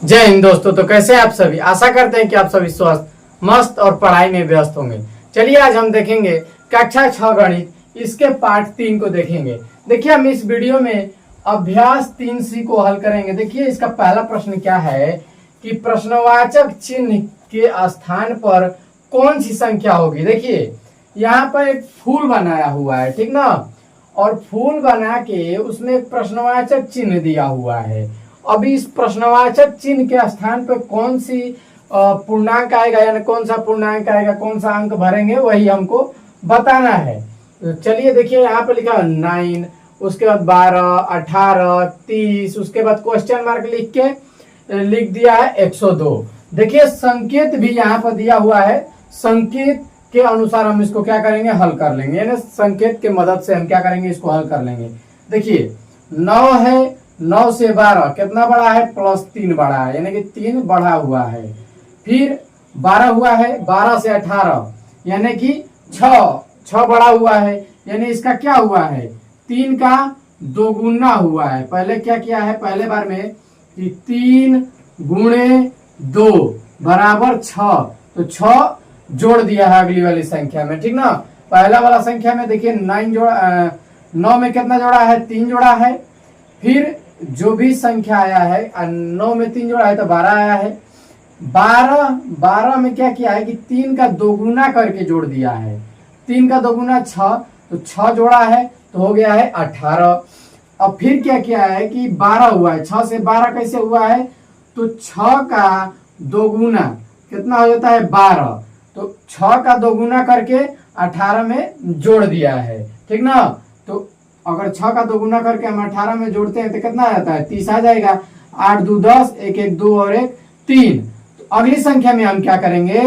जय हिंद दोस्तों। तो कैसे हैं आप सभी। आशा करते हैं कि आप सभी स्वस्थ मस्त और पढ़ाई में व्यस्त होंगे। चलिए आज हम देखेंगे कक्षा 6 गणित इसके पाठ 3 को देखेंगे। देखिए हम इस वीडियो में अभ्यास 3C को हल करेंगे। देखिए इसका पहला प्रश्न क्या है कि प्रश्नवाचक चिन्ह के स्थान पर कौन सी संख्या होगी। देखिए यहाँ पर एक फूल बनाया हुआ है, ठीक ना, और फूल बना के उसमें एक प्रश्नवाचक चिन्ह दिया हुआ है। अभी इस प्रश्नवाचक चिन्ह के स्थान पर कौन सी पूर्णांक आएगा, यानी कौन सा पूर्णांक आएगा, कौन सा अंक भरेंगे, वही हमको बताना है। तो चलिए देखिए यहाँ पे लिखा है 9, उसके बाद 12, 18, 30, उसके बाद क्वेश्चन मार्क लिख दिया है 102। देखिए संकेत भी यहाँ पर दिया हुआ है। संकेत के अनुसार हम इसको क्या करेंगे, हल कर लेंगे, यानी संकेत के मदद से हम क्या करेंगे, इसको हल कर लेंगे। देखिए 9 है, 9 से 12 कितना बड़ा है, +3 बड़ा है, यानी कि 3 बढ़ा हुआ है। फिर 12 हुआ है, 12 से 18 यानी कि 6 बड़ा हुआ है, यानी इसका क्या हुआ है, 3 का दोगुना हुआ है। पहले क्या किया है, पहले बार में कि 3 गुणे 2 बराबर 6, तो 6 जोड़ दिया है अगली वाली संख्या में, ठीक ना। पहला वाला संख्या में देखिए 9 में कितना जोड़ा है, 3 जोड़ा है। फिर जो भी संख्या आया है 9 में 3 जोड़ा है तो 12 आया है। 12 में क्या किया है कि 3 का दोगुना करके जोड़ दिया है। 3 का दोगुना 6, तो 6 जोड़ा है तो हो गया है 18। अब फिर क्या किया है कि 12 हुआ है, 6 से 12 कैसे हुआ है, तो 6 का दोगुना कितना हो जाता है, 12, तो 6 का दोगुना करके 18 में जोड़ दिया है, ठीक ना। तो अगर 6 का दोगुना करके हम 18 में जोड़ते हैं तो कितना आ जाता है, 30 आ जाएगा। 8 2 10, 1 1 2 और 1 3। तो अगली संख्या में हम क्या करेंगे,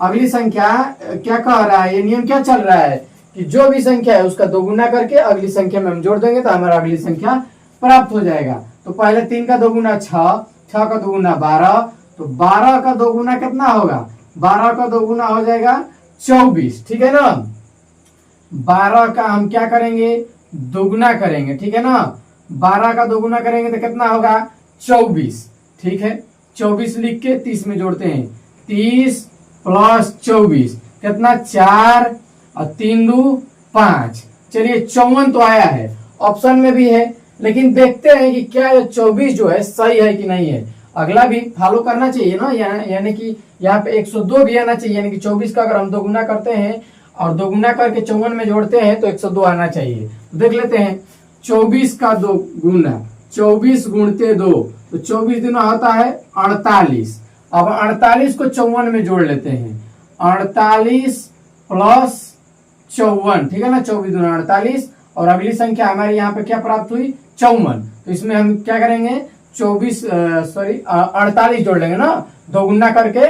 अगली संख्या क्या कह रहा है, ये नियम क्या चल रहा है कि जो भी संख्या है उसका दोगुना करके अगली संख्या में हम जोड़ देंगे तो हमारा अगली संख्या प्राप्त हो जाएगा। तो पहले 3 का दोगुना 6, 6 का दोगुना 12, तो 12 का दोगुना कितना होगा, 12 का दोगुना हो जाएगा 24, ठीक है ना। 12 का हम क्या करेंगे, दोगुना करेंगे, ठीक है ना। 12 का दोगुना करेंगे तो कितना होगा, 24, ठीक है। 24 लिख के 30 में जोड़ते हैं, 30 + 24 कितना, 4 और 3 2 5। चलिए 54 तो आया है, ऑप्शन में भी है, लेकिन देखते हैं कि क्या ये 24 जो है सही है कि नहीं है। अगला भी फॉलो करना चाहिए ना, यानी कि यहाँ पे 102 भी आना चाहिए, यानी कि 24 का अगर हम दोगुना करते हैं और दोगुना करके 54 में जोड़ते हैं तो 102 आना चाहिए। तो देख लेते हैं 24 का दोगुना, 24 गुणते 2, तो 24 दुना होता है 48। अब 48 को 54 में जोड़ लेते हैं, 48 + 54, ठीक है ना। 24 दुना 48 और अगली संख्या हमारी यहाँ पे क्या प्राप्त हुई, 54। तो इसमें हम क्या करेंगे, 48 जोड़ लेंगे ना, दोगुना करके,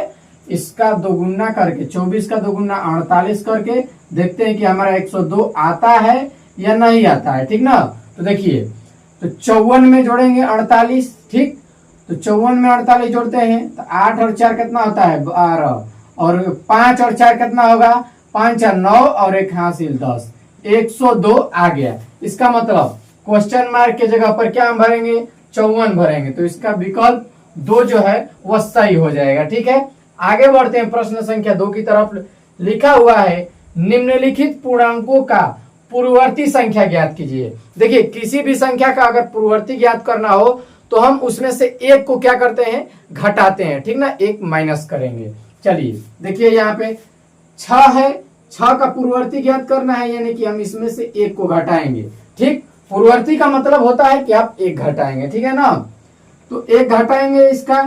इसका दोगुना करके 24 का दोगुना 48 करके देखते हैं कि हमारा 102 आता है या नहीं आता है, ठीक ना। तो देखिए तो 54 में जोड़ेंगे 48, ठीक। तो 54 में 48 जोड़ते हैं तो 8 और 4 कितना होता है, 12, और 5 और 4 कितना होगा, 5 और 9 और 1 हासिल 10, 102 आ गया। इसका मतलब क्वेश्चन मार्क के जगह पर क्या हम भरेंगे, 54 भरेंगे, तो इसका विकल्प 2 जो है वह सही हो जाएगा, ठीक है। आगे बढ़ते हैं प्रश्न संख्या 2 की तरफ। लिखा हुआ है निम्नलिखित पूर्णांकों का पूर्ववर्ती संख्या ज्ञात कीजिए। देखिए किसी भी संख्या का अगर पूर्ववर्ती ज्ञात करना हो तो हम उसमें से एक को क्या करते हैं, घटाते हैं, ठीक ना, एक माइनस करेंगे। चलिए देखिए यहाँ पे 6 है, 6 का पूर्ववर्ती ज्ञात करना है, यानी कि हम इसमें से एक को घटाएंगे, ठीक। पूर्ववर्ती का मतलब होता है कि आप एक घटाएंगे, ठीक है ना। तो एक घटाएंगे इसका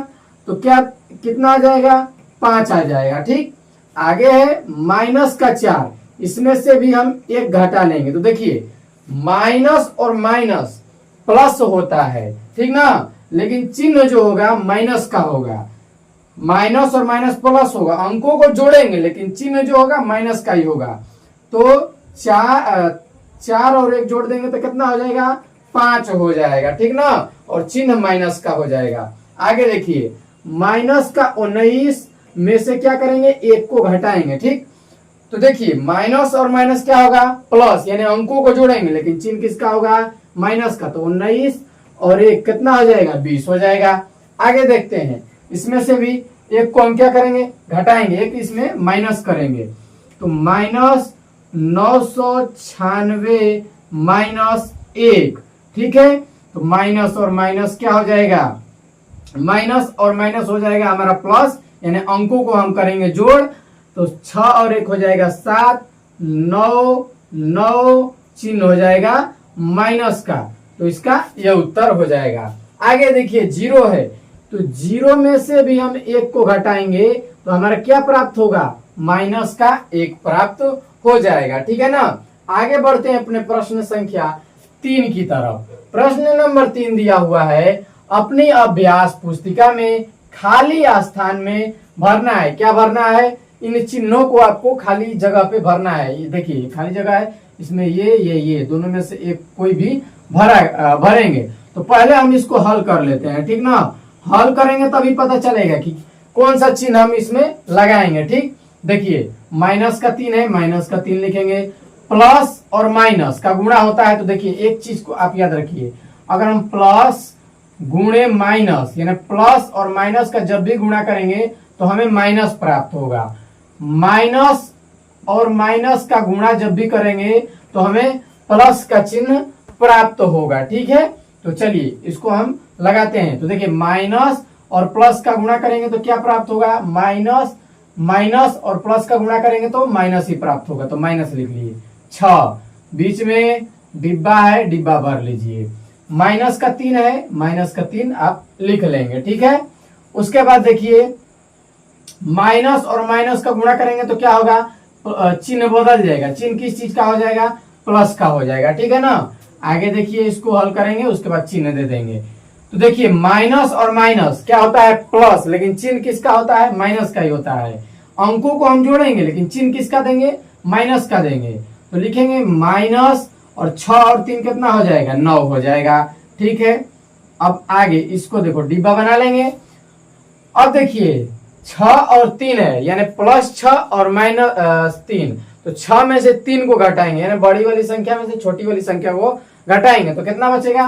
तो क्या कितना आ जाएगा, 5 आ जाएगा, ठीक। आगे है माइनस का 4, इसमें से भी हम एक घटा लेंगे। तो देखिए माइनस और माइनस प्लस होता है, ठीक ना, लेकिन चिन्ह जो होगा माइनस का होगा। माइनस और माइनस प्लस होगा, अंकों को जोड़ेंगे लेकिन चिन्ह जो होगा माइनस का ही होगा। तो 4 और 1 जोड़ देंगे तो कितना हो जाएगा, 5 हो जाएगा, ठीक ना, और चिन्ह माइनस का हो जाएगा। आगे देखिए माइनस का 19 में से क्या करेंगे, 1 को घटाएंगे, ठीक। तो देखिए माइनस और माइनस क्या होगा, प्लस, यानी अंकों को जोड़ेंगे लेकिन चिन्ह किसका होगा, माइनस का। तो 19 और 1 कितना हो जाएगा, 20 हो जाएगा। आगे देखते हैं, इसमें से भी एक को हम क्या करेंगे, घटाएंगे, एक इसमें माइनस करेंगे। तो -996 माइनस 1, ठीक है। तो माइनस और माइनस क्या हो जाएगा, माइनस और माइनस हो जाएगा हमारा प्लस, यानी अंकों को हम करेंगे जोड़। तो 6 और 1 हो जाएगा 7, 9 9 चिन्ह हो जाएगा माइनस का, तो इसका यह उत्तर हो जाएगा। आगे देखिए 0 है, तो 0 में से भी हम 1 को घटाएंगे तो हमारा क्या प्राप्त होगा, माइनस का 1 प्राप्त हो जाएगा, ठीक है ना। आगे बढ़ते हैं अपने प्रश्न संख्या 3 की तरफ। प्रश्न नंबर 3 दिया हुआ है, अपनी अभ्यास पुस्तिका में खाली स्थान में भरना है। क्या भरना है, इन चिन्हों को आपको खाली जगह पे भरना है। ये देखिए खाली जगह है, इसमें ये दोनों में से एक कोई भी भरेंगे। तो पहले हम इसको हल कर लेते हैं, ठीक ना। हल करेंगे तभी पता चलेगा कि कौन सा चिन्ह हम इसमें लगाएंगे, ठीक। देखिए माइनस का 3 है, माइनस का 3 लिखेंगे। प्लस और माइनस का गुणा होता है, तो देखिए एक चीज को आप याद रखिए, अगर हम प्लस गुणे माइनस, यानी प्लस और माइनस का जब भी गुणा करेंगे तो हमें माइनस प्राप्त होगा। माइनस और माइनस का गुणा जब भी करेंगे तो हमें प्लस का चिन्ह प्राप्त होगा, ठीक है। तो चलिए इसको हम लगाते हैं। तो देखिए माइनस और प्लस का गुणा करेंगे तो क्या प्राप्त होगा, माइनस, माइनस और प्लस का गुणा करेंगे तो माइनस ही प्राप्त होगा, तो माइनस लिख लिए। 6 बीच में डिब्बा है, डिब्बा भर लीजिए। माइनस का 3 है, माइनस का 3 आप लिख लेंगे, ठीक है। उसके बाद देखिए माइनस और माइनस का गुणा करेंगे तो क्या होगा, चिन्ह बदल जाएगा। चिन्ह किस चीज का हो जाएगा, प्लस का हो जाएगा, ठीक है ना। आगे देखिए इसको हल करेंगे, उसके बाद चिन्ह दे देंगे। तो देखिए माइनस और माइनस क्या होता है, प्लस, लेकिन चिन्ह किसका होता है, माइनस का ही होता है। अंकों को हम जोड़ेंगे लेकिन चिन्ह किसका देंगे, माइनस का देंगे। तो लिखेंगे माइनस और 6 और 3 कितना हो जाएगा, 9 हो जाएगा, ठीक है। अब आगे इसको देखो डिब्बा बना लेंगे। अब देखिए 6 और 3 है, यानी प्लस 6 और माइनस 3, तो 6 में से 3 को घटाएंगे, यानी बड़ी वाली संख्या में से छोटी वाली संख्या को घटाएंगे तो कितना बचेगा,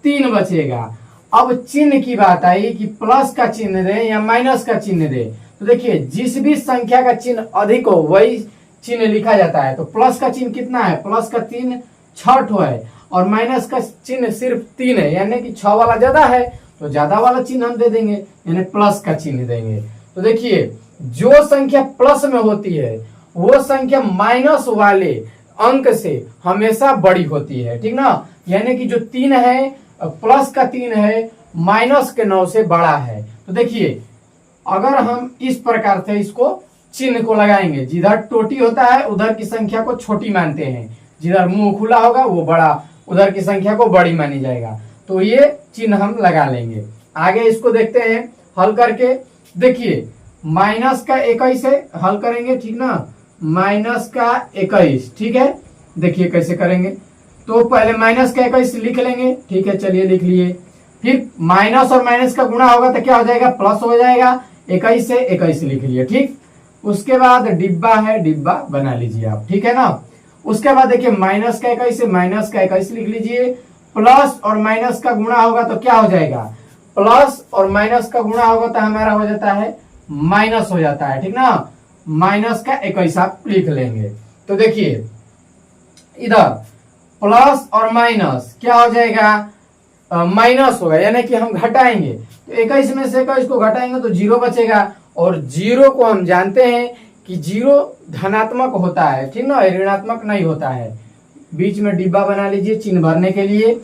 3 बचेगा। अब चिन्ह की बात आई कि प्लस का चिन्ह दे या माइनस का चिन्ह दे। तो देखिए जिस भी संख्या का चिन्ह अधिक हो वही चिन्ह लिखा जाता है। तो प्लस का चिन्ह कितना है, प्लस का चिन्ह 6 है और माइनस का चिन्ह सिर्फ 3 है, यानी कि 6 वाला ज्यादा है तो ज्यादा वाला चिन्ह हम दे देंगे, यानी प्लस का चिन्ह देंगे। तो देखिए जो संख्या प्लस में होती है वो संख्या माइनस वाले अंक से हमेशा बड़ी होती है, ठीक ना। यानी कि जो 3 है, प्लस का 3 है, माइनस के 9 से बड़ा है। तो देखिए अगर हम इस प्रकार से इसको चिन्ह को लगाएंगे, जिधर टोटी होता है उधर की संख्या को छोटी मानते हैं, जिधर मुंह खुला होगा वो बड़ा, उधर की संख्या को बड़ी मानी जाएगा। तो ये चिन्ह हम लगा लेंगे। आगे इसको देखते हैं हल करके। देखिए माइनस का 21 है, हल करेंगे, ठीक ना। माइनस का 21, ठीक है। देखिए कैसे करेंगे, तो पहले माइनस का 21 लिख लेंगे, ठीक है, चलिए लिख लिए। फिर माइनस और माइनस का गुणा होगा तो क्या हो जाएगा, प्लस हो जाएगा। 21 से 21 लिख लिए, ठीक। उसके बाद डिब्बा है, डिब्बा बना लीजिए आप, ठीक है ना। उसके बाद देखिए माइनस का 21 से माइनस का 21 लिख लीजिए। प्लस और माइनस का गुणा होगा तो क्या हो जाएगा, प्लस और माइनस का गुणा होगा तो हमारा हो जाता है माइनस हो जाता है, ठीक ना। माइनस का 21 आप लिख लेंगे। तो देखिए इधर प्लस और माइनस क्या हो जाएगा, माइनस होगा, यानी कि हम घटाएंगे। तो 21 में से 21 को घटाएंगे तो 0 बचेगा, और 0 को हम जानते हैं कि 0 धनात्मक होता है, ठीक ना, ऋणात्मक नहीं होता है। बीच में डिब्बा बना लीजिए चिन्ह भरने के लिए।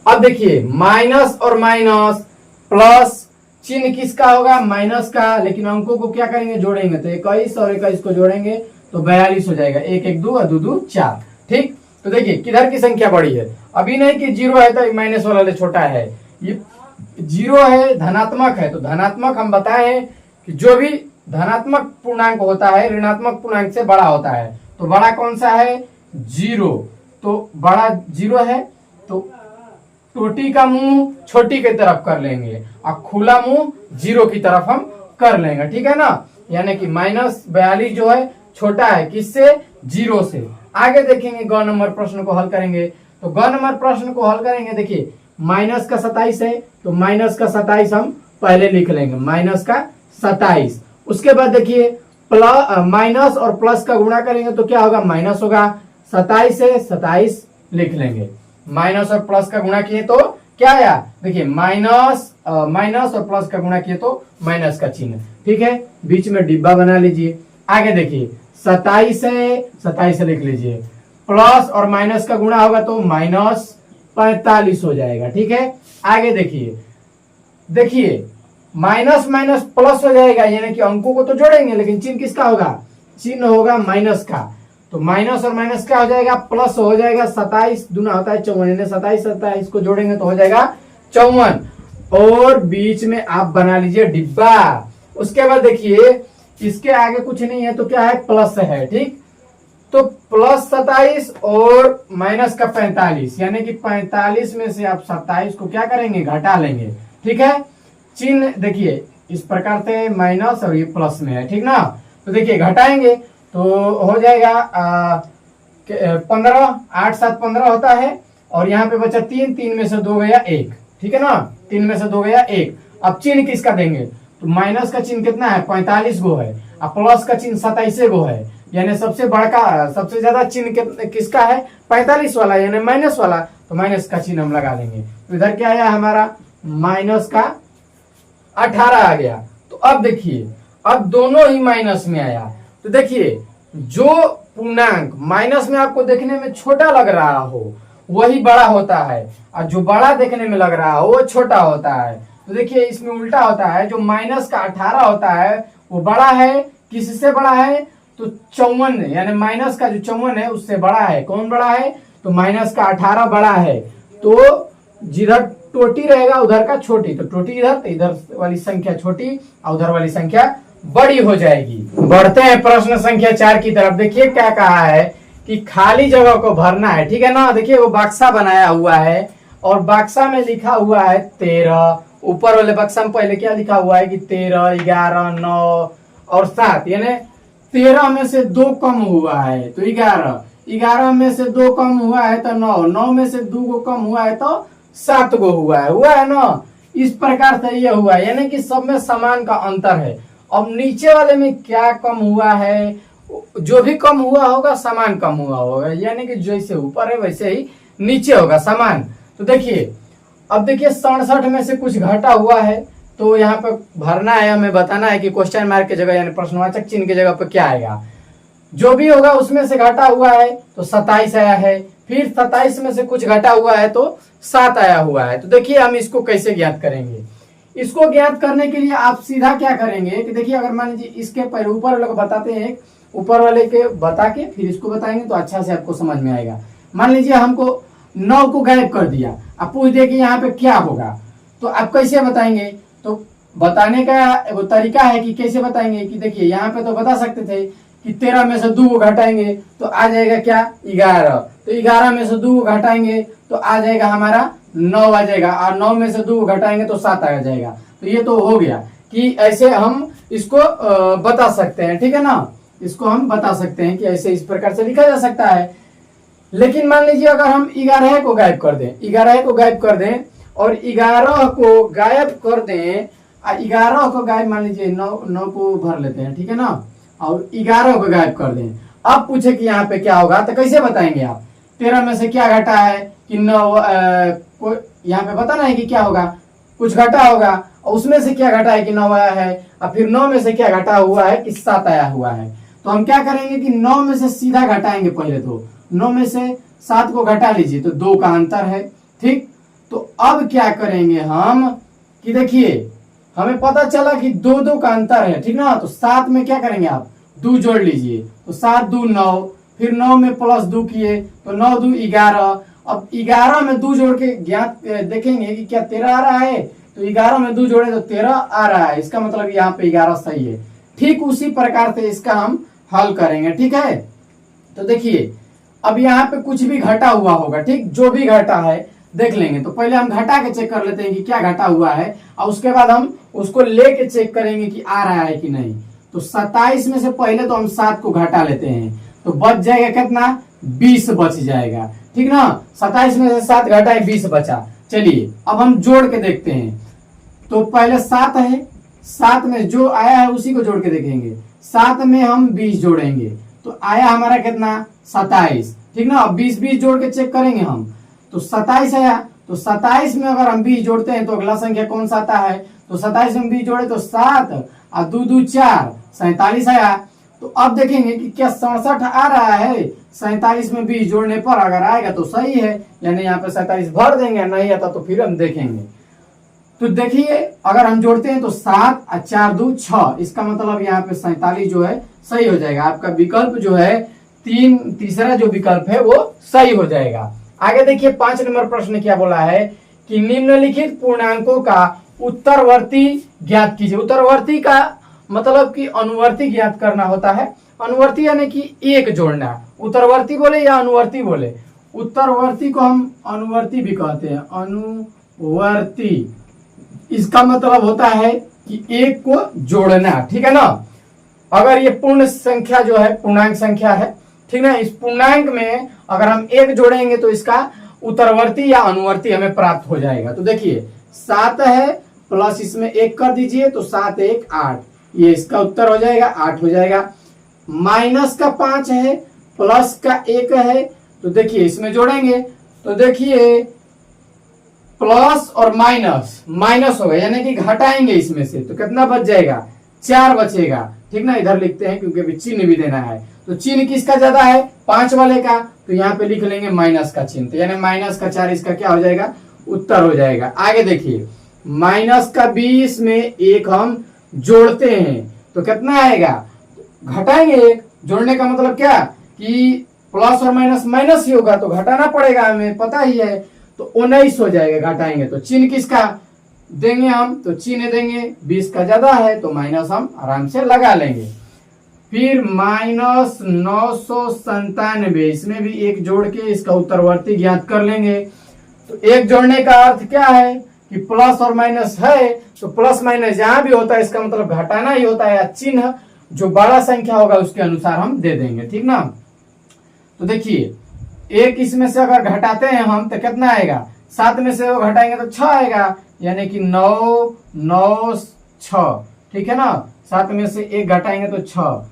अब देखिए माइनस और माइनस, प्लस चिन्ह किसका होगा, माइनस का, लेकिन अंकों को क्या करेंगे, जोड़ेंगे। तो 21 और 21 को जोड़ेंगे तो 42 हो जाएगा। 1 1 2 और 2 2 4, ठीक। तो देखिए किधर की संख्या बड़ी है, अभी नहीं कि 0 है तो माइनस वाला छोटा है, ये 0 है, धनात्मक है। तो धनात्मक हम बताए हैं कि जो भी धनात्मक पूर्णांक होता है ऋणात्मक पूर्णांक से बड़ा होता है। तो बड़ा कौन सा है, 0। तो बड़ा 0 है, तो टोटी का मुंह छोटी की तरफ कर लेंगे और खुला मुंह 0 की तरफ हम कर लेंगे, ठीक है ना। यानी कि -42 जो है छोटा है किससे, 0 से। आगे देखेंगे ग नंबर प्रश्न को हल करेंगे। तो ग नंबर प्रश्न को हल करेंगे, देखिए माइनस का 27 है तो माइनस का 27 हम पहले लिख लेंगे माइनस का 27। उसके बाद देखिए प्लस माइनस और प्लस का गुणा करेंगे तो क्या होगा, माइनस होगा। 27 से 27 लिख लेंगे। माइनस और प्लस का गुणा किए तो क्या आया, देखिए माइनस माइनस और प्लस का गुणा किए तो माइनस का चिन्ह, ठीक है। बीच में डिब्बा बना लीजिए। आगे देखिए 27 से लिख लीजिए, प्लस और माइनस का गुणा होगा तो माइनस 45 हो जाएगा, ठीक है। आगे देखिए, देखिए माइनस माइनस प्लस हो जाएगा, यानी कि अंकों को तो जोड़ेंगे लेकिन चिन्ह किसका होगा, चिन्ह होगा माइनस का। तो माइनस और माइनस क्या हो जाएगा, प्लस हो जाएगा। 27 दूना होता है 54, यानी 27 को जोड़ेंगे तो हो जाएगा 54। और बीच में आप बना लीजिए डिब्बा। उसके बाद देखिए इसके आगे कुछ नहीं है तो क्या है, प्लस है, ठीक। तो प्लस 27 और माइनस का 45, यानी कि 45 में से आप 27 को क्या करेंगे, घटा लेंगे, ठीक है। चिन्ह देखिए इस प्रकार से माइनस और ये प्लस में है, ठीक ना। तो देखिए घटाएंगे तो हो जाएगा 15, 8 7 15 होता है। और यहाँ पे बचा 3, 3 में से 2 गया 1, ठीक है ना। 3 में से 2 गया 1। अब चिन्ह किसका देंगे, तो माइनस का चिन्ह कितना है, 45 गो है, और प्लस का चिन्ह 27 गो है, यानी सबसे बड़का सबसे ज्यादा चिन्ह किसका है, 45 वाला, यानी माइनस वाला। तो माइनस का चिन्ह हम लगा देंगे। तो इधर क्या आया हमारा, माइनस का 18 आ गया। तो अब देखिए अब दोनों ही माइनस में आया। तो देखिए जो पूर्णांक माइनस में आपको देखने में छोटा लग रहा हो वही बड़ा होता है, और जो बड़ा देखने में लग रहा हो वो छोटा होता है। तो देखिए इसमें उल्टा होता है, जो माइनस का 18 होता है वो बड़ा है, किससे बड़ा है, तो 54, यानी माइनस का जो 54 है उससे बड़ा है। कौन बड़ा है, तो माइनस का 18 बड़ा है। तो जिधर टोटी रहेगा उधर का छोटी, तो टोटी इधर, तो इधर वाली संख्या छोटी और उधर वाली संख्या बड़ी हो जाएगी। बढ़ते हैं प्रश्न संख्या 4 की तरफ। देखिए क्या कहा है कि खाली जगह को भरना है, ठीक है ना। देखिए वो बक्सा बनाया हुआ है और बक्सा में लिखा हुआ है 13। ऊपर वाले बक्सा में पहले क्या लिखा हुआ है कि 13, 11, 9 और 7, यानी 13 में से 2 कम हुआ है तो 11, 11 में से 2 कम हुआ है तो 9, 9 में से 2 को कम हुआ है तो 7 गो हुआ है ना। इस प्रकार से ये हुआ है, यानी कि सब में समान का अंतर है। अब नीचे वाले में क्या कम हुआ है, जो भी कम हुआ होगा समान कम हुआ होगा, यानी कि जैसे ऊपर है वैसे ही नीचे होगा समान। तो देखिए अब देखिए 67 में से कुछ घटा हुआ है तो यहाँ पे भरना है, हमें बताना है कि क्वेश्चन मार्क की जगह यानी प्रश्नवाचक चिन्ह की जगह पे क्या आएगा। जो भी होगा उसमें से घटा हुआ है तो 27 आया है, फिर 27 में से कुछ घटा हुआ है तो 7 आया हुआ है। तो देखिए हम इसको कैसे ज्ञात करेंगे। इसको ज्ञात करने के लिए आप सीधा क्या करेंगे कि देखिए अगर मान लीजिए इसके पहले ऊपर वाले को बताते हैं, ऊपर वाले के बता के फिर इसको बताएंगे तो अच्छा से आपको समझ में आएगा। मान लीजिए हमको 9 को गायब कर दिया, आप पूछ दे कि यहाँ पे क्या होगा, तो आप कैसे बताएंगे। तो बताने का वो तरीका है कि कैसे बताएंगे कि देखिए यहाँ पे तो बता सकते थे कि 13 में से 2 को घटाएंगे तो आ जाएगा क्या 11, तो 11 में से 2 को घटाएंगे तो आ जाएगा हमारा 9 आ जाएगा, और 9 में से 2 को घटाएंगे तो 7 आ जाएगा। तो ये तो हो गया कि ऐसे हम इसको बता सकते हैं, ठीक है ना। इसको हम बता सकते हैं कि ऐसे इस प्रकार से लिखा जा सकता है। लेकिन मान लीजिए अगर हम 11 को गायब कर दें, 11 को गायब कर दें और 11 को गायब कर दें, 11 को गायब मान लीजिए 9 को भर लेते हैं, ठीक है ना, और 11 को गायब कर दें। अब पूछे कि यहाँ पे क्या होगा तो कैसे बताएंगे आप। 13 में से क्या घटा है कि 9, यहाँ पे बताना है कि क्या होगा, कुछ घटा होगा और उसमें से क्या घटा है कि 9 आया है, और फिर 9 में से क्या घटा हुआ है कि 7 आया हुआ है। तो हम क्या करेंगे कि 9 में से सीधा घटाएंगे, पहले तो 9 में से 7 को घटा लीजिए तो 2 का अंतर है, ठीक। तो अब क्या करेंगे हम कि देखिए हमें पता चला कि 2 का अंतर है, ठीक ना। तो 7 में क्या करेंगे आप 2 जोड़ लीजिए, तो 7 2 9, फिर 9 में प्लस 2 किए तो 9 2 11। अब 11 में 2 जोड़ के ज्ञात देखेंगे कि क्या 13 आ रहा है, तो 11 में 2 जोड़े तो 13 आ रहा है, इसका मतलब यहाँ पे 11 सही है। ठीक उसी प्रकार से इसका हम हल करेंगे, ठीक है। तो देखिए अब यहाँ पे कुछ भी घटा हुआ होगा, ठीक, जो भी घटा है देख लेंगे। तो पहले हम घटा के चेक कर लेते हैं कि क्या घटा हुआ है, और उसके बाद हम उसको लेके चेक करेंगे कि आ रहा है कि नहीं। तो 27 में से पहले तो हम 7 को घटा लेते हैं तो बच जाएगा कितना, 20 बच जाएगा, ठीक ना। 27 में से 7 घटाए 20 बचा। चलिए अब हम जोड़ के देखते हैं। तो पहले 7 है, 7 में जो आया है उसी को जोड़ के देखेंगे। 7 में हम 20 जोड़ेंगे तो आया हमारा कितना 27, ठीक ना। अब 20 जोड़ के चेक करेंगे हम तो 27 आया। तो 27 में अगर हम 20 जोड़ते हैं तो अगला संख्या कौन सा आता है, तो 27 में 20 जोड़े तो 7 और 2 2 4 47 आया। तो अब देखेंगे कि क्या 67 आ रहा है। 47 में 20 जोड़ने पर अगर आएगा तो सही है, यानी यहाँ पे 47 भर देंगे, नहीं आता तो फिर हम देखेंगे। तो देखिए अगर हम जोड़ते हैं तो 7 और 4 2 6, इसका मतलब यहाँ पे 47 जो है सही हो जाएगा। आपका विकल्प जो है तीसरा जो विकल्प है वो सही हो जाएगा। आगे देखिए 5 नंबर प्रश्न क्या बोला है कि निम्नलिखित पूर्णांकों का उत्तरवर्ती ज्ञात कीजिए। उत्तरवर्ती का मतलब कि अनुवर्ती ज्ञात करना होता है। अनुवर्ती यानी कि एक जोड़ना। उत्तरवर्ती बोले या अनुवर्ती बोले, उत्तरवर्ती को हम अनुवर्ती भी कहते हैं। अनुवर्ती इसका मतलब होता है कि एक को जोड़ना, ठीक है ना। अगर ये पूर्ण संख्या जो है पूर्णांक संख्या है, ठीक ना, इस पूर्णांक में अगर हम एक जोड़ेंगे तो इसका उत्तरवर्ती या अनुवर्ती हमें प्राप्त हो जाएगा। तो देखिए 7 है प्लस इसमें 1 कर दीजिए तो 7 1 8, ये इसका उत्तर हो जाएगा, 8 हो जाएगा। माइनस का 5 है प्लस का 1 है, तो देखिए इसमें जोड़ेंगे तो देखिए प्लस और माइनस, माइनस होगा यानी कि घटाएंगे इसमें से तो कितना बच जाएगा, 4 बचेगा, ठीक ना। इधर लिखते हैं क्योंकि अभी चिन्ह भी देना है। तो चिन्ह किसका ज्यादा है, 5 वाले का, तो यहाँ पे लिख लेंगे माइनस का चिन्ह, तो यानी माइनस का 4 इसका क्या हो जाएगा, उत्तर हो जाएगा। आगे देखिए माइनस का 20 में 1 हम जोड़ते हैं तो कितना आएगा, घटाएंगे 1। जोड़ने का मतलब क्या कि प्लस और माइनस माइनस ही होगा तो घटाना पड़ेगा, हमें पता ही है। तो 19 हो जाएगा घटाएंगे तो चिन्ह किसका देंगे हम, तो चिन्ह देंगे 20 का ज्यादा है तो माइनस हम आराम से लगा लेंगे। फिर माइनस 997, इसमें भी 1 जोड़ के इसका उत्तरवर्ती ज्ञात कर लेंगे। तो 1 जोड़ने का अर्थ क्या है कि प्लस और माइनस है तो प्लस माइनस जहां भी होता है इसका मतलब घटाना ही होता है। चिन्ह जो बड़ा संख्या होगा उसके अनुसार हम दे देंगे, ठीक ना। तो देखिए 1 इसमें से अगर घटाते हैं हम तो कितना आएगा, 7 में से वो घटाएंगे तो 6 आएगा, यानी कि 9 9 6, ठीक है ना। 7 में से 1 घटाएंगे तो 6,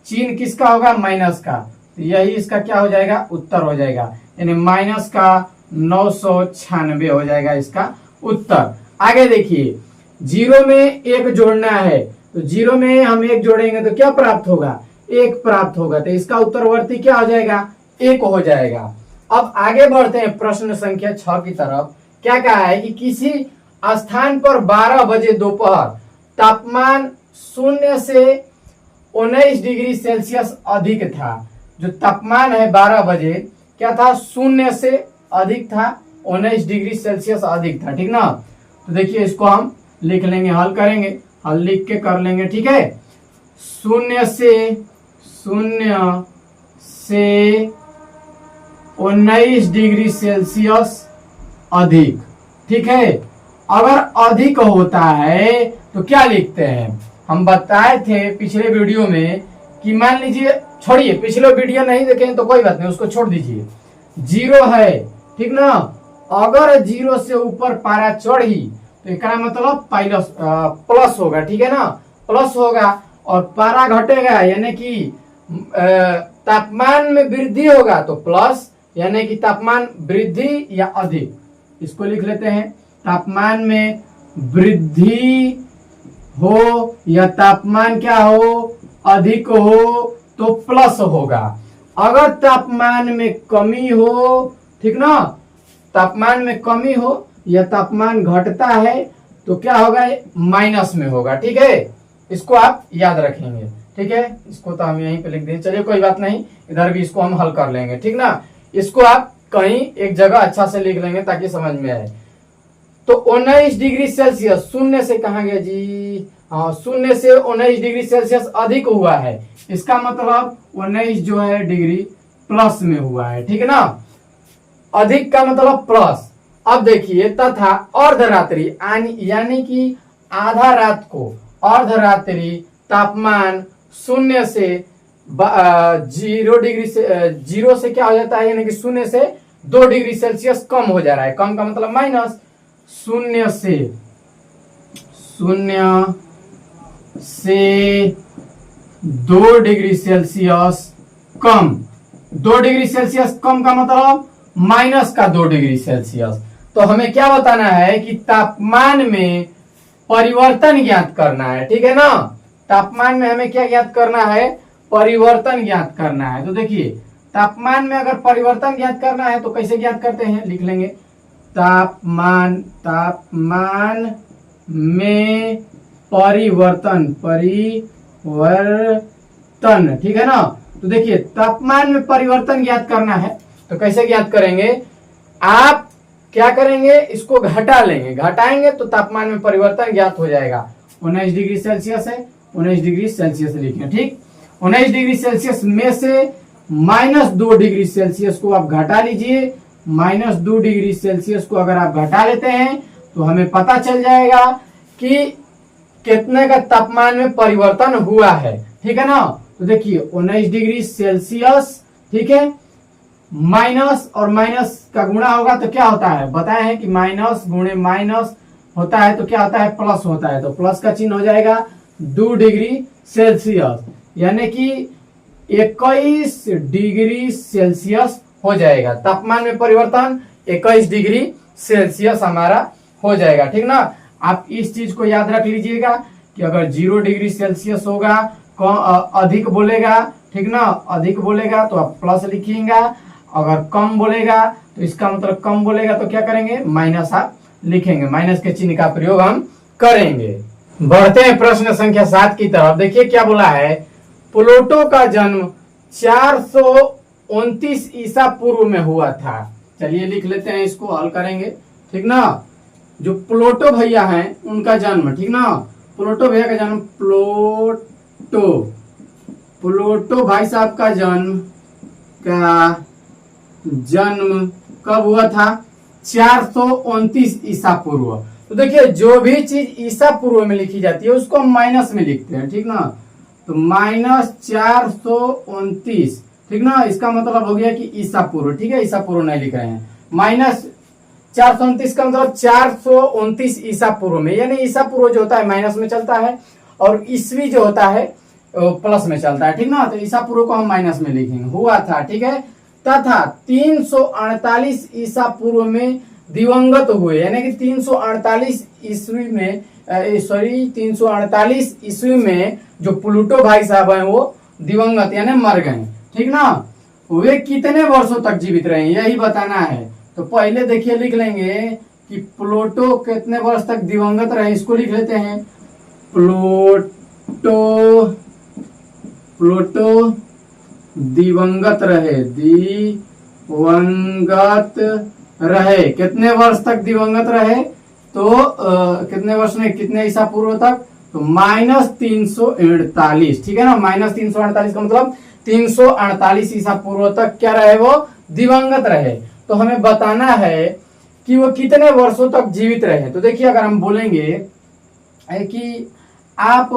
चिन्ह किसका होगा, माइनस का, तो यही इसका क्या हो जाएगा, उत्तर हो जाएगा, यानी माइनस का 996 हो जाएगा इसका उत्तर। आगे देखिए 0 में 1 जोड़ना है तो 0 में हम 1 जोड़ेंगे तो क्या प्राप्त होगा, 1 प्राप्त होगा, तो इसका उत्तरवर्ती क्या हो जाएगा, 1 हो जाएगा। अब आगे बढ़ते हैं प्रश्न संख्या 6 की तरफ। क्या कहा है कि किसी स्थान पर 12 बजे दोपहर तापमान 0 से 19 डिग्री सेल्सियस अधिक था। जो तापमान है 12 बजे क्या था, 0 से अधिक था, 19 डिग्री सेल्सियस अधिक था, ठीक ना। तो देखिए इसको हम लिख लेंगे, हल करेंगे, हल लिख के कर लेंगे, ठीक है। 0 से 19 डिग्री सेल्सियस अधिक, ठीक है। अगर अधिक होता है तो क्या लिखते हैं, हम बताए थे पिछले वीडियो में कि मान लीजिए, छोड़िए पिछले वीडियो नहीं देखें तो कोई बात नहीं, उसको छोड़ दीजिए। 0 है, ठीक ना। अगर 0 से ऊपर पारा चढ़ी तो इसका मतलब प्लस होगा, ठीक है ना, प्लस होगा। और पारा घटेगा यानी कि तापमान में वृद्धि होगा तो प्लस, यानी कि तापमान वृद्धि या अधिक, इसको लिख लेते हैं। तापमान में वृद्धि हो या तापमान क्या हो, अधिक हो तो प्लस होगा। अगर तापमान में कमी हो, ठीक ना, तापमान में कमी हो या तापमान घटता है तो क्या होगा, माइनस में होगा, ठीक है। इसको आप याद रखेंगे, ठीक है। इसको तो हम यहीं पे लिख देंगे, चलिए कोई बात नहीं, इधर भी इसको हम हल कर लेंगे, ठीक ना। इसको आप कहीं एक जगह अच्छा से लिख लेंगे ताकि समझ में आए। तो 19 डिग्री सेल्सियस, 0 से कहा गया जी, हाँ 0 से 19 डिग्री सेल्सियस अधिक हुआ है, इसका मतलब 19 जो है डिग्री प्लस में हुआ है, ठीक है ना। अधिक का मतलब प्लस। अब देखिए तथा अर्धरात्रि यानी कि आधा रात को, अर्धरात्रि तापमान 0 से 0 डिग्री से 0 से क्या हो जाता है, यानी कि 0 से 2 डिग्री सेल्सियस कम हो जा रहा है। कम का मतलब माइनस, 0 से 0 से 2 डिग्री सेल्सियस कम। 2 डिग्री सेल्सियस कम का मतलब माइनस का 2 डिग्री सेल्सियस। तो हमें क्या बताना है कि तापमान में परिवर्तन ज्ञात करना है, ठीक है ना। तापमान में हमें क्या ज्ञात करना है, परिवर्तन ज्ञात करना है। तो देखिए तापमान में अगर परिवर्तन ज्ञात करना है तो कैसे ज्ञात करते हैं, लिख लेंगे तापमान में परिवर्तन, ठीक है ना। तो देखिए तापमान में परिवर्तन ज्ञात करना है तो कैसे ज्ञात करेंगे, आप क्या करेंगे, इसको घटा लेंगे, घटाएंगे तो तापमान में परिवर्तन ज्ञात हो जाएगा। 19 डिग्री सेल्सियस है, 19 डिग्री सेल्सियस लिखें, ठीक। 19 डिग्री सेल्सियस में से -2 डिग्री सेल्सियस को आप घटा लीजिए। -2 डिग्री सेल्सियस को अगर आप घटा लेते हैं तो हमें पता चल जाएगा कि कितने का तापमान में परिवर्तन हुआ है, ठीक है ना। तो देखिए 19 डिग्री सेल्सियस, ठीक है, माइनस और माइनस का गुणा होगा तो क्या होता है, बताए हैं कि माइनस गुणे माइनस होता है तो क्या होता है, प्लस होता है। तो प्लस का चिन्ह हो जाएगा 2 डिग्री सेल्सियस, यानी कि 21 डिग्री सेल्सियस हो जाएगा। तापमान में परिवर्तन 21 डिग्री सेल्सियस हमारा हो जाएगा, ठीक ना। आप इस चीज को याद रख लीजिएगा कि अगर 0 डिग्री सेल्सियस होगा, अधिक बोलेगा, ठीक ना, अधिक बोलेगा तो आप प्लस लिखिएगा, अगर कम बोलेगा तो इसका मतलब कम बोलेगा तो क्या करेंगे, माइनस आप लिखेंगे, माइनस के चिन्ह का प्रयोग हम करेंगे। बढ़ते हैं प्रश्न संख्या 7 की तरफ। देखिए क्या बोला है, प्लूटो का जन्म 429 ईसा पूर्व में हुआ था। चलिए लिख लेते हैं, इसको हल करेंगे, ठीक ना। जो प्लूटो भैया हैं उनका जन्म, ठीक ना, प्लूटो भैया का जन्म, प्लूटो भाई साहब का जन्म कब हुआ था, 429 ईसा पूर्व। तो देखिए जो भी चीज ईसा पूर्व में लिखी जाती है उसको हम माइनस में लिखते हैं, ठीक ना। तो -429, ठीक ना, इसका मतलब हो गया कि ईसा पूर्व, ठीक है, ईसा पूर्व नहीं लिख रहे हैं। -429 का मतलब 429 ईसा पूर्व में, यानी ईसा पूर्व जो होता है माइनस में चलता है और ईस्वी जो होता है प्लस में चलता है, ठीक ना। तो ईसा पूर्व को हम माइनस में लिखेंगे, हुआ था, ठीक है। तथा 348 ईसा पूर्व में दिवंगत हुए, यानी कि 348 ईस्वी में 348 ईस्वी में जो प्लूटो भाई साहब हैं वो दिवंगत यानी मर गए, ठीक ना। वे कितने वर्षों तक जीवित रहे यही बताना है। तो पहले देखिए लिख लेंगे कि प्लूटो कितने वर्ष तक दिवंगत रहे, इसको लिख लेते हैं, प्लूटो दिवंगत रहे, कितने वर्ष तक दिवंगत रहे, तो कितने वर्ष में, कितने ईसा पूर्व तक, तो -348, ठीक है ना। -348 का मतलब 348 ईसा पूर्व तक क्या रहे, वो दिवंगत रहे। तो हमें बताना है कि वो कितने वर्षों तक जीवित रहे। तो देखिए अगर हम बोलेंगे कि आप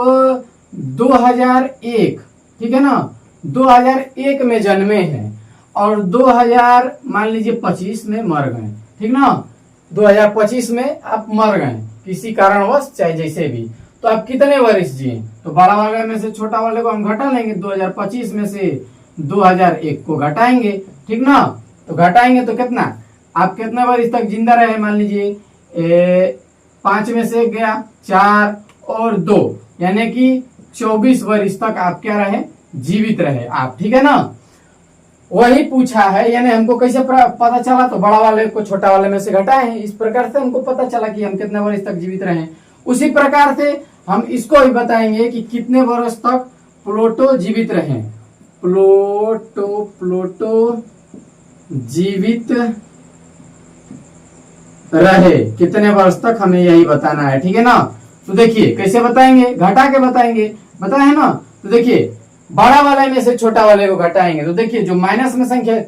2001, ठीक है ना, 2001 में जन्मे हैं और 2000 मान लीजिए 25 में मर गए, ठीक ना। 2025 में आप मर गए किसी कारणवश, चाहे जैसे भी, तो आप कितने वर्ष जिए, तो बड़ा वाले में से छोटा वाले को हम घटा लेंगे, 2025 में से 2001 को घटाएंगे, ठीक ना। तो घटाएंगे तो कितना, आप कितने वर्ष तक जिंदा रहे, मान लीजिए 5 में से गया 4 और 2, यानी कि 24 वर्ष तक आप क्या रहे, जीवित रहे आप, ठीक है ना। वही पूछा है, यानी हमको कैसे पता चला, तो बड़ा वाले को छोटा वाले में से घटाए, इस प्रकार से हमको पता चला कि हम कितने वर्ष तक जीवित रहे। उसी प्रकार से हम इसको भी बताएंगे कि कितने वर्ष तक प्लूटो जीवित रहे, प्लूटो जीवित रहे कितने वर्ष तक, हमें यही बताना है, ठीक है ना। तो देखिए कैसे बताएंगे, घटा के बताएंगे, बताया है ना। तो देखिए बड़ा वाले में से छोटा वाले को घटाएंगे, तो देखिए जो माइनस में संख्या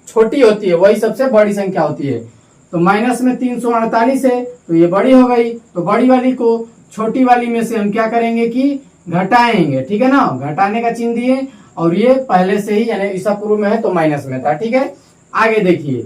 छोटी होती है वही सबसे बड़ी संख्या होती है। तो माइनस में 348 है तो ये बड़ी हो गई, तो बड़ी वाली को छोटी वाली में से हम क्या करेंगे कि घटाएंगे, ठीक है ना। घटाने का चिन्ह दिए और ये पहले से ही यानी ईसा पूर्व में है तो माइनस में था, ठीक है। आगे देखिए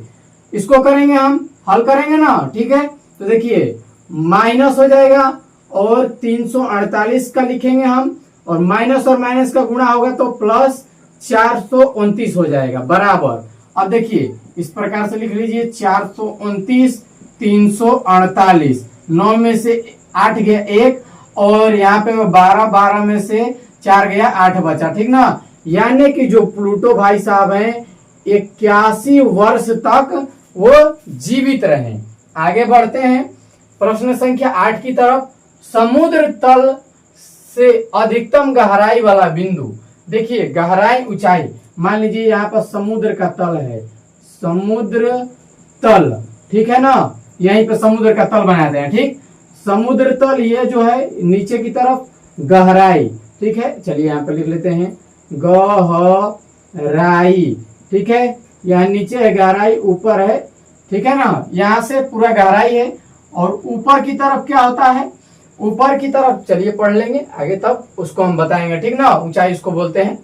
इसको करेंगे, हम हल करेंगे ना, ठीक है। तो देखिए माइनस हो जाएगा और 348 का लिखेंगे हम, और माइनस का गुणा होगा तो प्लस 429 हो जाएगा बराबर। अब देखिए इस प्रकार से लिख लीजिए 429 348, 9 में से 8 गया 1, और यहाँ पे 12 में से 4 गया 8 बचा, ठीक ना। यानी कि जो प्लूटो भाई साहब हैं 81 वर्ष तक वो जीवित रहे। आगे बढ़ते हैं प्रश्न संख्या 8 की तरफ। समुद्र तल से अधिकतम गहराई वाला बिंदु, देखिए गहराई ऊंचाई, मान लीजिए यहाँ पर समुद्र का तल है, समुद्र तल, ठीक है ना, यहीं पे समुद्र का तल बनाते हैं, ठीक। समुद्र तल ये जो है नीचे की तरफ गहराई, ठीक है, चलिए यहाँ पे लिख लेते हैं गहराई, ठीक है, यहाँ नीचे है गहराई, ऊपर है, ठीक है ना, यहाँ से पूरा गहराई है। और ऊपर की तरफ क्या होता है, ऊपर की तरफ चलिए पढ़ लेंगे आगे, तब उसको हम बताएंगे, ठीक ना। ऊंचाई इसको बोलते हैं।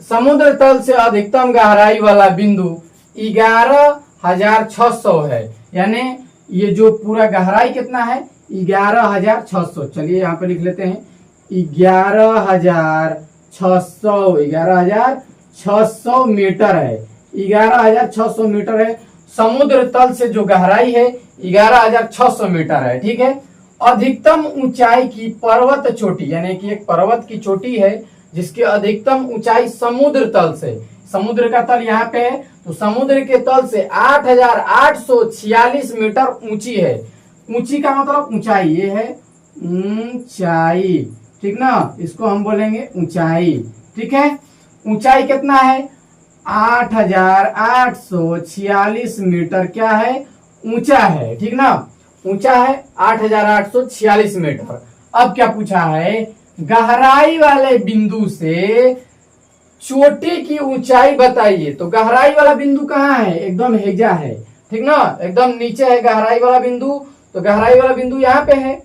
समुद्र तल से अधिकतम गहराई वाला बिंदु 11,600 है, यानी ये जो पूरा गहराई कितना है 11,600। चलिए यहाँ पे लिख लेते हैं 11,600 मीटर है, 11,600 मीटर है। समुद्र तल से जो गहराई है 11,600 मीटर है, ठीक है। अधिकतम ऊंचाई की पर्वत चोटी, यानी कि एक पर्वत की चोटी है जिसकी अधिकतम ऊंचाई समुद्र तल से, समुद्र का तल यहाँ पे है, तो समुद्र के तल से 8,846 मीटर ऊंची है। ऊंची का मतलब ऊंचाई, ये है ऊंचाई, ठीक ना, इसको हम बोलेंगे ऊंचाई, ठीक है। ऊंचाई कितना है 8,846 मीटर, क्या है ऊंचा है, ठीक ना, ऊंचा है 8,846 मीटर। अब क्या पूछा है, गहराई वाले बिंदु से चोटी की ऊंचाई बताइए। तो गहराई वाला बिंदु कहाँ है, एकदम हेजा है, ठीक ना, एकदम नीचे है गहराई वाला बिंदु, तो गहराई वाला बिंदु यहाँ पे है।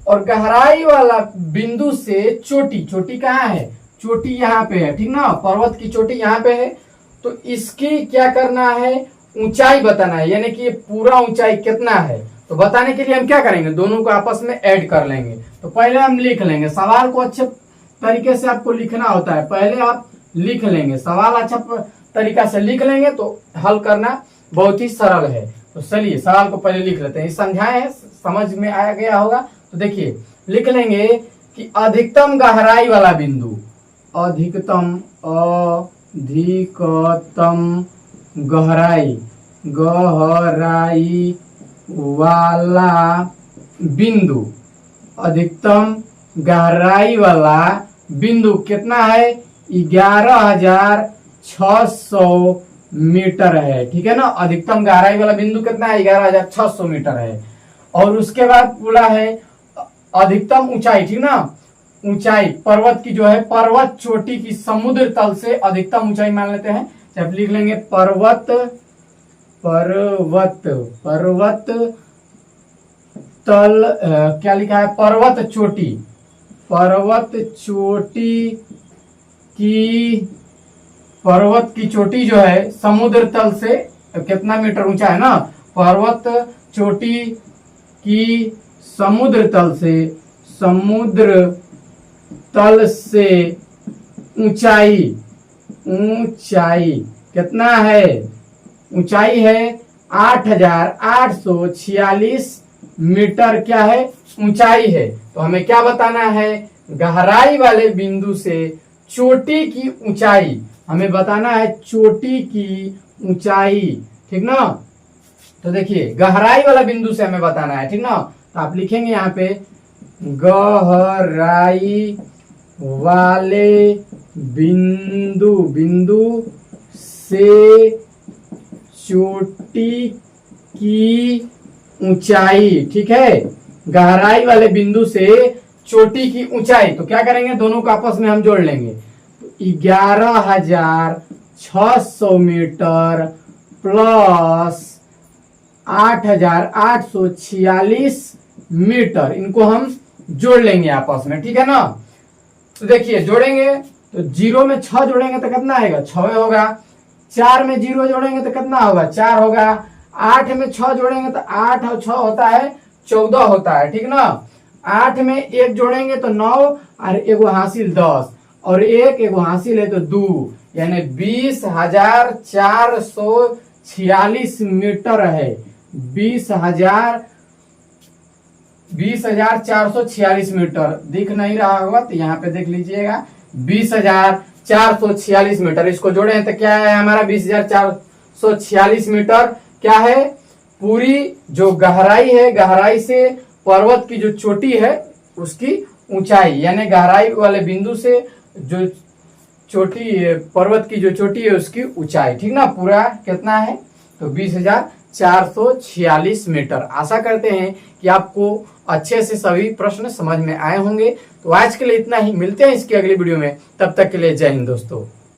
और गहराई वाला बिंदु से चोटी, चोटी कहाँ है, चोटी यहाँ पे है, ठीक ना, पर्वत की चोटी यहाँ पे है। तो इसकी क्या करना है, ऊंचाई बताना है, यानी कि ये पूरा ऊंचाई कितना है। तो बताने के लिए हम क्या करेंगे, दोनों को आपस में ऐड कर लेंगे। तो पहले हम लिख लेंगे, सवाल को अच्छे तरीके से आपको लिखना होता है, पहले आप लिख लेंगे, सवाल अच्छा तरीका से लिख लेंगे तो हल करना बहुत ही सरल है। तो चलिए सवाल को पहले लिख लेते हैं, समझाए हैं, समझ में आ गया होगा। तो देखिए लिख लेंगे कि अधिकतम गहराई वाला बिंदु, अधिकतम गहराई वाला बिंदु, अधिकतम गहराई वाला बिंदु कितना है 11,600 मीटर है, ठीक है ना। अधिकतम गहराई वाला बिंदु कितना है 11,600 मीटर है। और उसके बाद बोला है अधिकतम ऊंचाई, ठीक ना, ऊंचाई पर्वत की जो है, पर्वत चोटी की समुद्र तल से अधिकतम ऊंचाई मान लेते हैं, जब लिख लेंगे पर्वत तल, क्या लिखा है पर्वत चोटी, पर्वत की चोटी जो है समुद्र तल से कितना मीटर ऊंचा है ना, पर्वत चोटी की समुद्र तल से ऊंचाई कितना है, ऊंचाई है 8,846 मीटर, क्या है ऊंचाई है। तो हमें क्या बताना है, गहराई वाले बिंदु से चोटी की ऊंचाई, हमें बताना है चोटी की ऊंचाई, ठीक ना। तो देखिए गहराई वाला बिंदु से हमें बताना है, ठीक ना। तो आप लिखेंगे यहाँ पे गहराई वाले बिंदु से चोटी की ऊंचाई, ठीक है, गहराई वाले बिंदु से चोटी की ऊंचाई। तो क्या करेंगे, दोनों को आपस में हम जोड़ लेंगे, 11,600 मीटर प्लस 8,846 मीटर, इनको हम जोड़ लेंगे आपस में, ठीक है ना। तो देखिए जोड़ेंगे तो 0 में 6 जोड़ेंगे तो कितना आएगा 6 होगा, 4 में 0 जोड़ेंगे तो कितना होगा 4 होगा, 8 में 6 जोड़ेंगे तो 8 और 6 होता है 14 होता है, ठीक ना। 8 में 1 जोड़ेंगे तो 9 और एगो हासिल 10 और एगो हासिल है तो 2, यानी 20,446 मीटर है। 20,446 मीटर दिख नहीं रहा होगा तो यहाँ पे देख लीजिएगा 20,446 मीटर। इसको जोड़े हैं तो क्या है हमारा 20,446 मीटर क्या है, पूरी जो गहराई है, गहराई से पर्वत की जो चोटी है उसकी ऊंचाई, यानी गहराई वाले बिंदु से जो चोटी, पर्वत की जो चोटी है उसकी ऊंचाई, ठीक ना। पूरा कितना है तो 20,446 मीटर। आशा करते हैं कि आपको अच्छे से सभी प्रश्न समझ में आए होंगे। तो आज के लिए इतना ही, मिलते हैं इसकी अगली वीडियो में, तब तक के लिए जय हिंद दोस्तों।